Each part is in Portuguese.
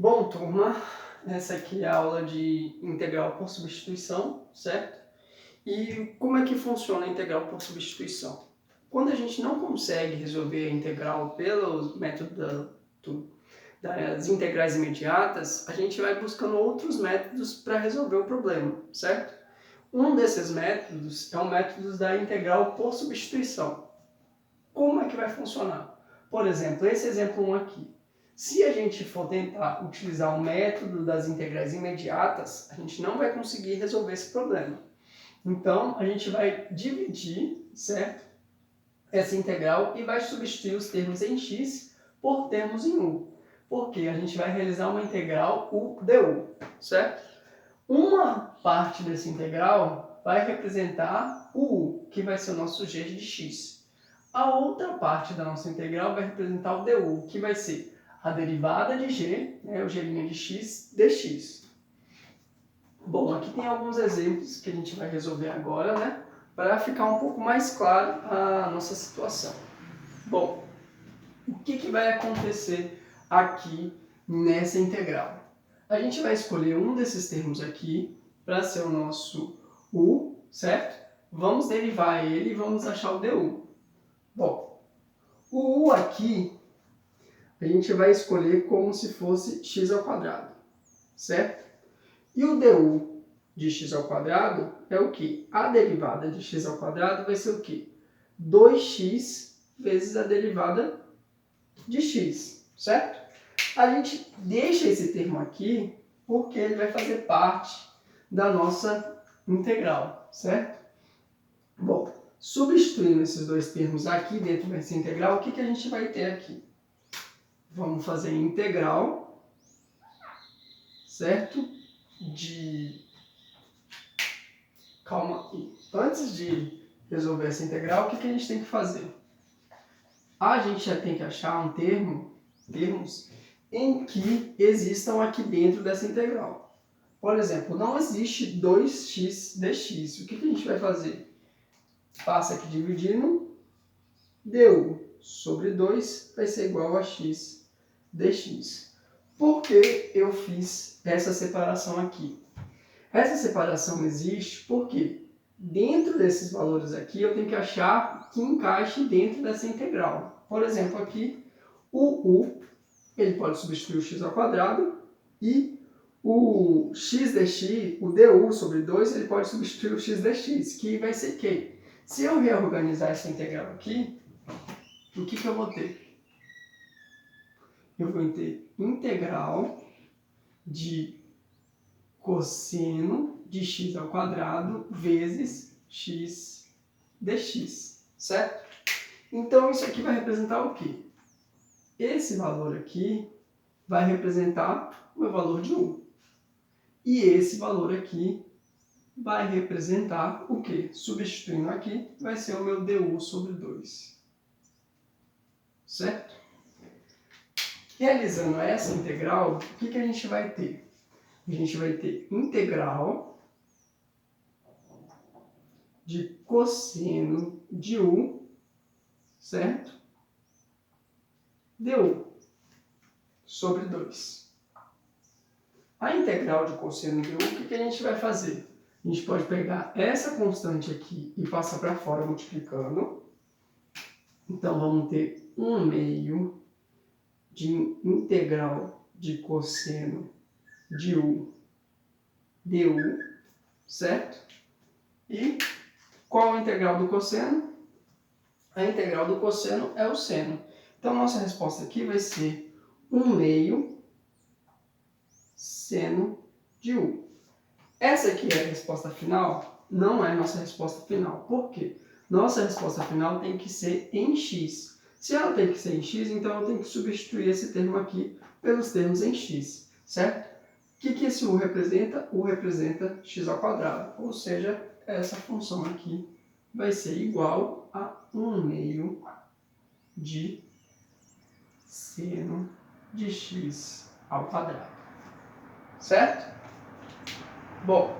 Bom, turma, essa aqui é a aula de integral por substituição, certo? E como é que funciona a integral por substituição? Quando a gente não consegue resolver a integral pelo método das integrais imediatas, a gente vai buscando outros métodos para resolver o problema, certo? Um desses métodos é o método da integral por substituição. Como é que vai funcionar? Por exemplo, esse exemplo 1 aqui. Se a gente for tentar utilizar o método das integrais imediatas, a gente não vai conseguir resolver esse problema. Então, a gente vai dividir, certo? Essa integral e vai substituir os termos em x por termos em u. Porque a gente vai realizar uma integral u du, certo? Uma parte dessa integral vai representar o u, que vai ser o nosso g de x. A outra parte da nossa integral vai representar o du, que vai ser a derivada de g, o g' de x, dx. Bom, aqui tem alguns exemplos que a gente vai resolver agora, né? Para ficar um pouco mais claro a nossa situação. Bom, o que vai acontecer aqui nessa integral? A gente vai escolher um desses termos aqui para ser o nosso u, certo? Vamos derivar ele e vamos achar o du. Bom, o u aqui a gente vai escolher como se fosse x ao quadrado, certo? E o du de x ao quadrado é o quê? A derivada de x ao quadrado vai ser o quê? 2x vezes a derivada de x, certo? A gente deixa esse termo aqui porque ele vai fazer parte da nossa integral, certo? Bom, substituindo esses dois termos aqui dentro dessa integral, o que a gente vai ter aqui? Vamos fazer integral, certo? Calma aí. Antes de resolver essa integral, o que a gente tem que fazer? A gente já tem que achar termos em que existam aqui dentro dessa integral. Por exemplo, não existe 2x dx. O que a gente vai fazer? Passa aqui dividindo, du sobre 2 vai ser igual a x dx. Por que eu fiz essa separação aqui? Essa separação existe porque dentro desses valores aqui eu tenho que achar que encaixe dentro dessa integral. Por exemplo, aqui o u ele pode substituir o x ao quadrado e o x dx, o du sobre 2, ele pode substituir o x dx, que vai ser que? Se eu reorganizar essa integral aqui, o que eu vou ter? Eu vou ter integral de cosseno de x ao quadrado vezes x dx, certo? Então, isso aqui vai representar o quê? Esse valor aqui vai representar o meu valor de u. E esse valor aqui vai representar o quê? Substituindo aqui, vai ser o meu du sobre 2. Certo? Realizando essa integral, o que a gente vai ter? A gente vai ter integral de cosseno de u, certo? du sobre 2. A integral de cosseno de u, o que a gente vai fazer? A gente pode pegar essa constante aqui e passar para fora multiplicando. Então, vamos ter 1/2 de integral de cosseno de u du, certo? E qual a integral do cosseno? A integral do cosseno é o seno. Então, nossa resposta aqui vai ser 1/2 seno de u. Essa aqui é a resposta final? Não é nossa resposta final. Por quê? Nossa resposta final tem que ser em x. Se ela tem que ser em x, então eu tenho que substituir esse termo aqui pelos termos em x, certo? O que esse u representa? U representa x ao quadrado, ou seja, essa função aqui vai ser igual a 1/2 de seno de x ao quadrado, certo? Bom,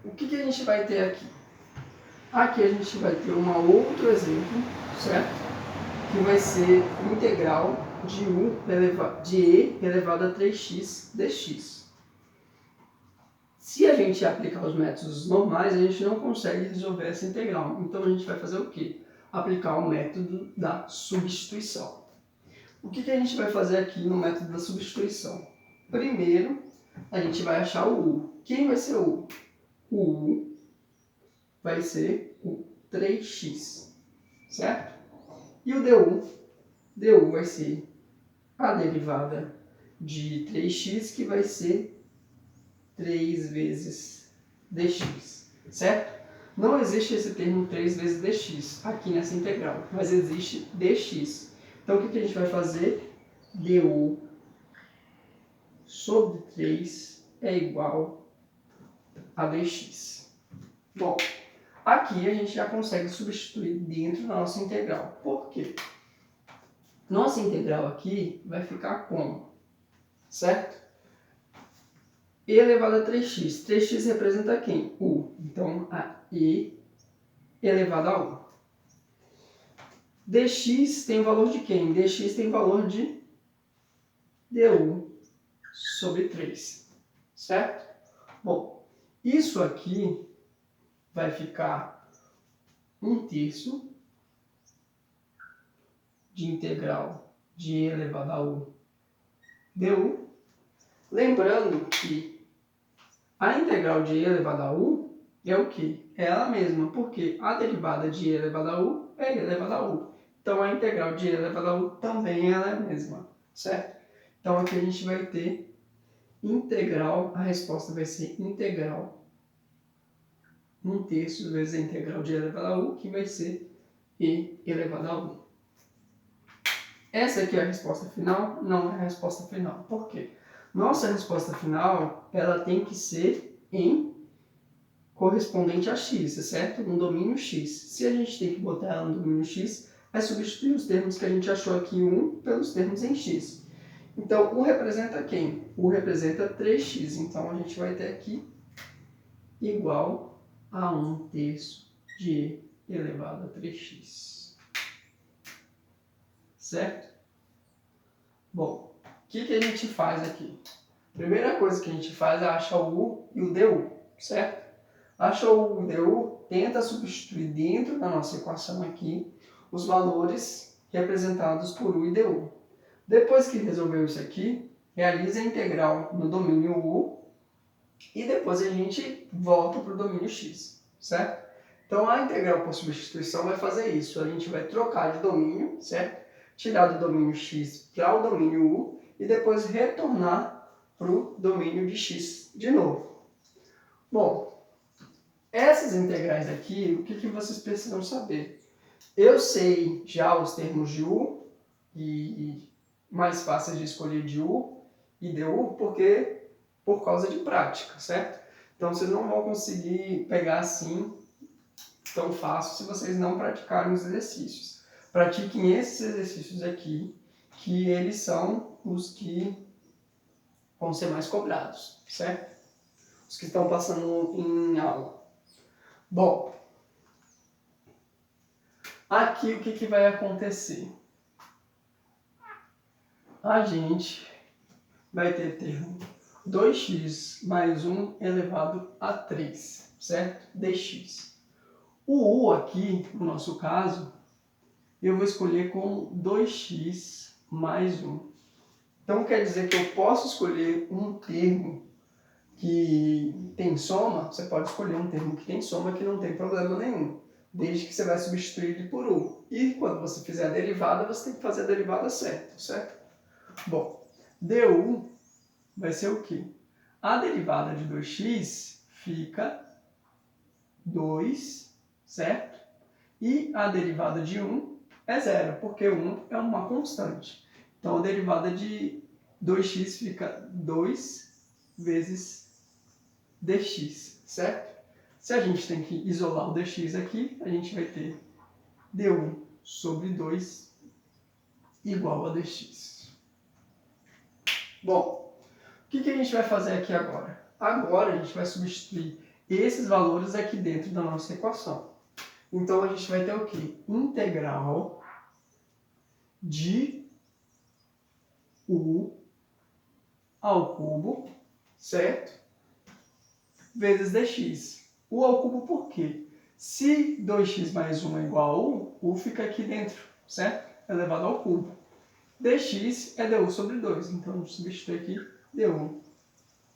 o que a gente vai ter aqui? Aqui a gente vai ter um outro exemplo, certo? Que vai ser integral de e elevado a 3x dx. Se a gente aplicar os métodos normais, a gente não consegue resolver essa integral. Então a gente vai fazer o quê? Aplicar o método da substituição. O que a gente vai fazer aqui no método da substituição? Primeiro, a gente vai achar o u. Quem vai ser o u? O u vai ser o 3x, certo? E o du? Du vai ser a derivada de 3x, que vai ser 3 vezes dx, certo? Não existe esse termo 3 vezes dx aqui nessa integral, mas existe dx. Então, o que a gente vai fazer? Du sobre 3 é igual a dx. Bom, aqui a gente já consegue substituir dentro da nossa integral. Por quê? Nossa integral aqui vai ficar como? Certo? E elevado a 3x. 3x representa quem? U. Então, a e elevado a u. dx tem o valor de quem? dx tem o valor de du sobre 3. Certo? Bom, isso aqui vai ficar 1/3 de integral de e elevado a u du. Lembrando que a integral de e elevado a u é o quê? É ela mesma, porque a derivada de e elevado a u é e elevado a u. Então, a integral de e elevado a u também ela é a mesma, certo? Então, aqui a gente vai ter integral, a resposta vai ser integral 1/3 vezes a integral de e elevado a u, que vai ser e elevado a u. Essa aqui é a resposta final? Não é a resposta final. Por quê? Nossa resposta final, ela tem que ser em correspondente a x, certo? No domínio x. Se a gente tem que botar ela no domínio x, é substituir os termos que a gente achou aqui 1 pelos termos em x. Então, u representa quem? U representa 3x. Então, a gente vai ter aqui igual a 1/3 de e elevado a 3x. Certo? Bom, o que a gente faz aqui? Primeira coisa que a gente faz é achar o u e o du, certo? Achou o du, tenta substituir dentro da nossa equação aqui os valores representados por u e du. Depois que resolveu isso aqui, realiza a integral no domínio u e depois a gente volta para o domínio x, certo? Então, a integral por substituição vai fazer isso. A gente vai trocar de domínio, certo? Tirar do domínio x para o domínio u e depois retornar para o domínio de x de novo. Bom, essas integrais aqui, o que vocês precisam saber? Eu sei já os termos de u e mais fáceis de escolher de u e du por causa de prática, certo? Então, vocês não vão conseguir pegar assim tão fácil se vocês não praticarem os exercícios. Pratiquem esses exercícios aqui, que eles são os que vão ser mais cobrados, certo? Os que estão passando em aula. Bom, aqui o que vai acontecer? A gente vai ter termo 2x mais 1 elevado a 3, certo? dx. O u aqui, no nosso caso, eu vou escolher com 2x mais 1. Então, quer dizer que eu posso escolher um termo que tem soma, você pode escolher um termo que tem soma que não tem problema nenhum, desde que você vai substituir ele por u. E quando você fizer a derivada, você tem que fazer a derivada certa, certo? Bom, du vai ser o quê? A derivada de 2x fica 2, certo? E a derivada de 1 é 0, porque 1 é uma constante. Então, a derivada de 2x fica 2 vezes dx, certo? Se a gente tem que isolar o dx aqui, a gente vai ter du sobre 2 igual a dx. Bom, o que a gente vai fazer aqui agora? Agora a gente vai substituir esses valores aqui dentro da nossa equação. Então, a gente vai ter o quê? Integral de u ao cubo, certo? Vezes dx. U ao cubo por quê? Se 2x mais 1 é igual a u fica aqui dentro, certo? Elevado ao cubo. Dx é du sobre 2, então a gente substitui aqui du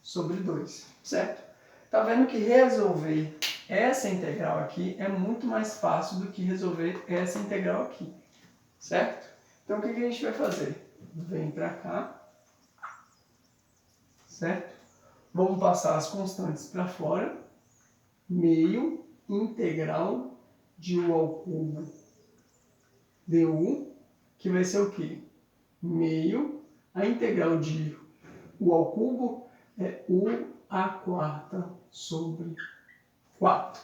sobre 2, certo? Tá vendo que resolver essa integral aqui é muito mais fácil do que resolver essa integral aqui, certo? Então o que a gente vai fazer? Vem para cá, certo? Vamos passar as constantes para fora. Meio integral de u ao cubo du, que vai ser o quê? Meio, a integral de u ao cubo é u à quarta sobre 4,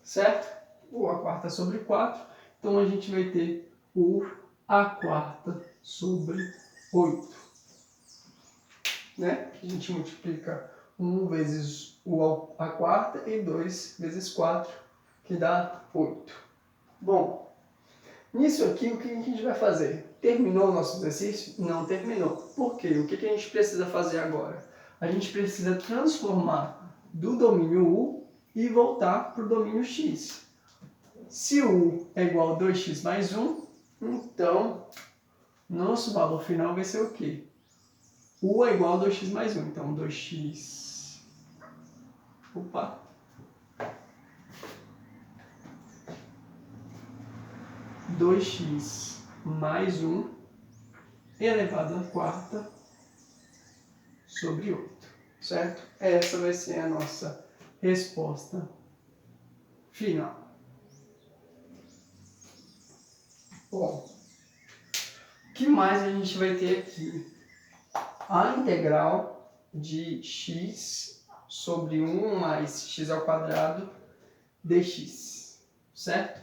certo? U à quarta sobre 4, então a gente vai ter u à quarta sobre 8, né? A gente multiplica 1 vezes u à quarta e 2 vezes 4, que dá 8. Bom, nisso aqui, o que a gente vai fazer? Terminou o nosso exercício? Não terminou. Por quê? O que a gente precisa fazer agora? A gente precisa transformar do domínio U e voltar para o domínio X. Se U é igual a 2x mais 1, então nosso valor final vai ser o quê? U é igual a 2x mais 1. Então 2x... Opa! 2x mais 1 elevado à quarta sobre 8, certo? Essa vai ser a nossa resposta final. Bom, o que mais a gente vai ter aqui? A integral de x sobre 1 mais x ao quadrado dx, certo?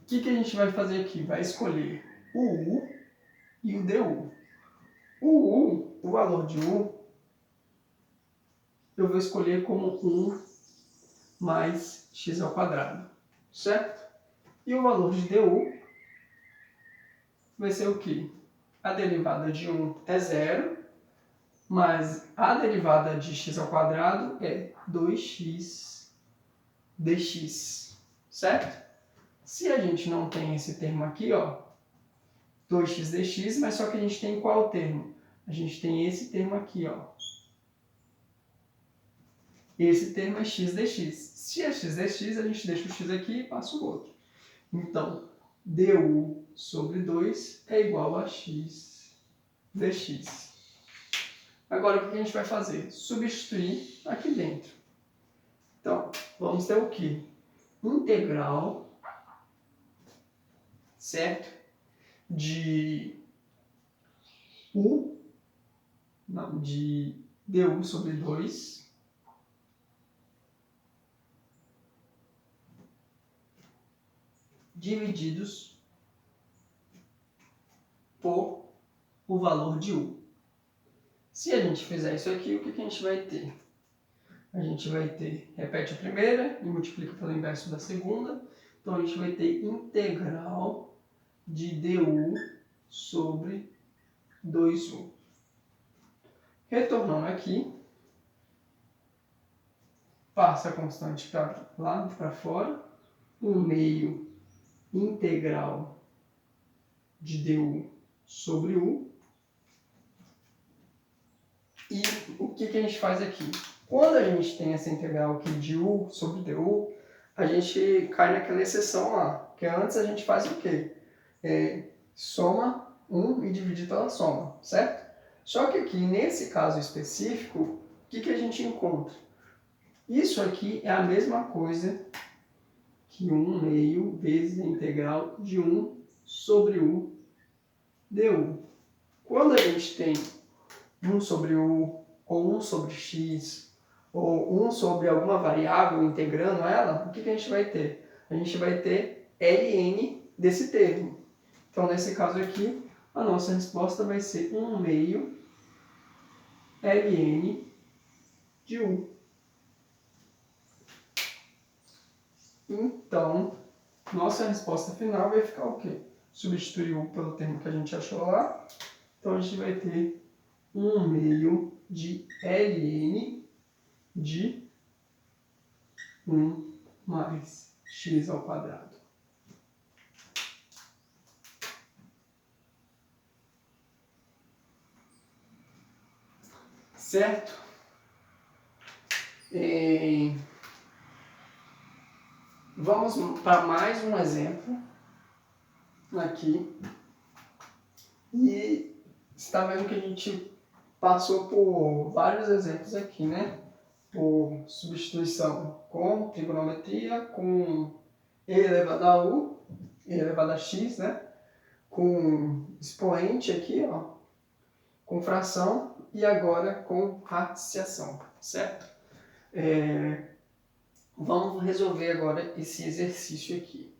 O que a gente vai fazer aqui? Vai escolher o u e o du. O valor de u, eu vou escolher como 1 mais x ao quadrado, certo? E o valor de du vai ser o quê? A derivada de 1 é 0, mas a derivada de x ao quadrado é 2x dx, certo? Se a gente não tem esse termo aqui, ó, 2x dx, mas só que a gente tem qual termo? A gente tem esse termo aqui, ó. Esse termo é x dx. Se é x dx, a gente deixa o x aqui e passa o outro. Então, du sobre 2 é igual a x dx. Agora, o que a gente vai fazer? Substituir aqui dentro. Então, vamos ter o quê? Integral, certo? De de du sobre 2 divididos por o valor de u. Se a gente fizer isso aqui, o que a gente vai ter? A gente vai ter, repete a primeira e multiplica pelo inverso da segunda. Então, a gente vai ter integral de du sobre 2u. Retornando aqui, passa a constante para lá, para fora. 1 meio integral de du sobre u. E o que a gente faz aqui? Quando a gente tem essa integral aqui de u sobre du, a gente cai naquela exceção lá, que antes a gente faz o quê? Soma 1 e divide pela soma, certo? Só que aqui, nesse caso específico, o que a gente encontra? Isso aqui é a mesma coisa que 1 meio vezes a integral de 1 sobre u du. Quando a gente tem 1 sobre u, ou 1 sobre x, ou 1 sobre alguma variável integrando ela, o que a gente vai ter? A gente vai ter ln desse termo. Então, nesse caso aqui, a nossa resposta vai ser 1 meio ln de u. Então, nossa resposta final vai ficar o quê? substituir U pelo termo que a gente achou lá. Então, a gente vai ter 1 meio de ln de 1 mais x ao quadrado. Certo? Vamos para mais um exemplo aqui. E você está vendo que a gente passou por vários exemplos aqui, né? Por substituição com trigonometria, com e elevado a u, e elevado a x, né? Com expoente aqui, ó, com fração e agora com radiciação, certo? Vamos resolver agora esse exercício aqui.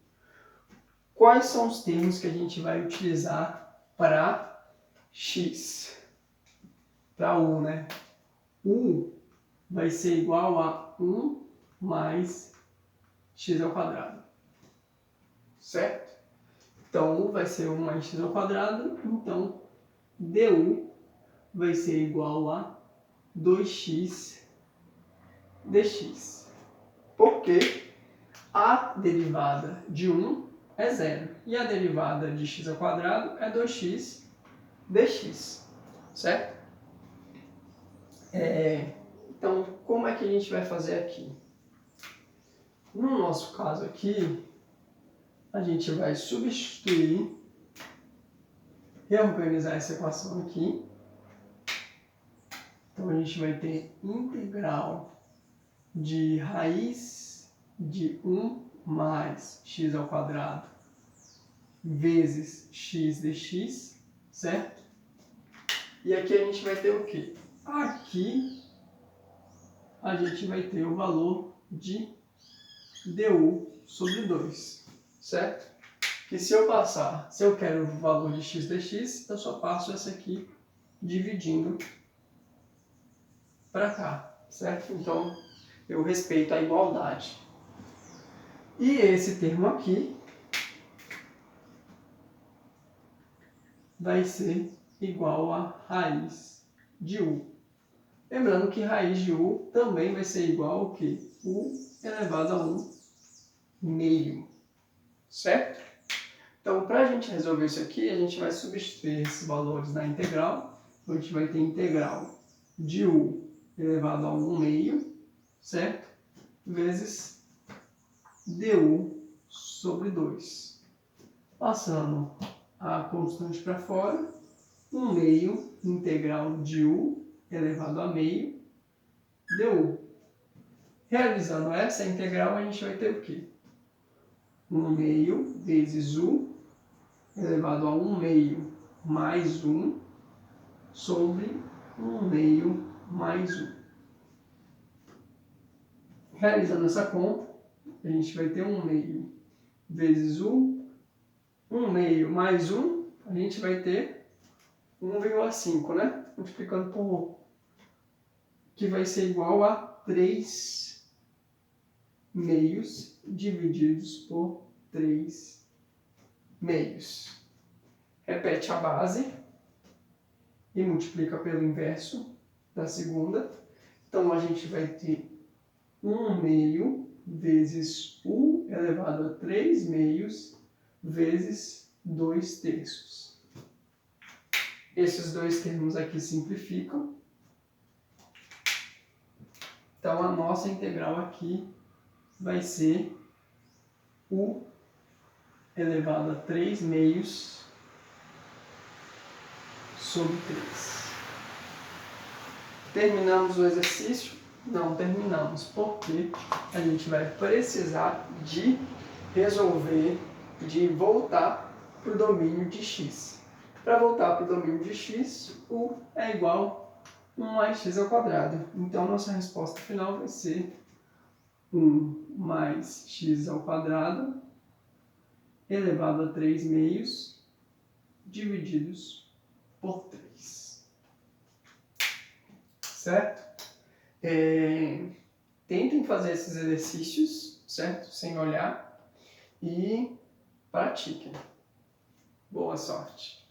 Quais são os termos que a gente vai utilizar para x? Para u, né? U vai ser igual a 1 mais x ao quadrado, certo? Então, u vai ser 1 mais x ao quadrado, então du vai ser igual a 2x dx. Porque a derivada de 1 é 0 e a derivada de x ao quadrado é 2x dx, certo? Então, como é que a gente vai fazer aqui? No nosso caso aqui, a gente vai substituir, reorganizar essa equação aqui. Então, a gente vai ter integral de raiz de 1 mais x ao quadrado vezes x dx, certo? E aqui a gente vai ter o quê? Aqui a gente vai ter o valor de du sobre 2, certo? Que se eu quero o valor de x dx, eu só passo essa aqui dividindo para cá, certo? Então, eu respeito a igualdade. E esse termo aqui vai ser igual a raiz de u. Lembrando que raiz de u também vai ser igual ao que? U elevado a 1 meio, certo? Então, para a gente resolver isso aqui, a gente vai substituir esses valores na integral. Então, a gente vai ter integral de u elevado a 1 meio, certo? Vezes du sobre 2. Passando a constante para fora, 1 meio integral de u elevado a meio du. Realizando essa integral, a gente vai ter o quê? 1 meio vezes u elevado a 1 meio mais 1 sobre 1 meio mais 1. Realizando essa conta, a gente vai ter 1 meio vezes 1 meio mais 1, a gente vai ter 1,5, né? Multiplicando por que vai ser igual a 3 meios divididos por 3 meios. Repete a base e multiplica pelo inverso da segunda. Então, a gente vai ter 1 meio vezes u elevado a 3 meios vezes 2 terços. Esses dois termos aqui simplificam. Então, a nossa integral aqui vai ser u elevado a 3 meios sobre 3. Terminamos o exercício? Não terminamos, porque a gente vai precisar de resolver, de voltar para o domínio de x. Para voltar para o domínio de x, u é igual a 1 mais x ao quadrado. Então, nossa resposta final vai ser 1 mais x ao quadrado elevado a 3 meios divididos por 3. Certo? Tentem fazer esses exercícios, certo? Sem olhar, e pratiquem. Boa sorte!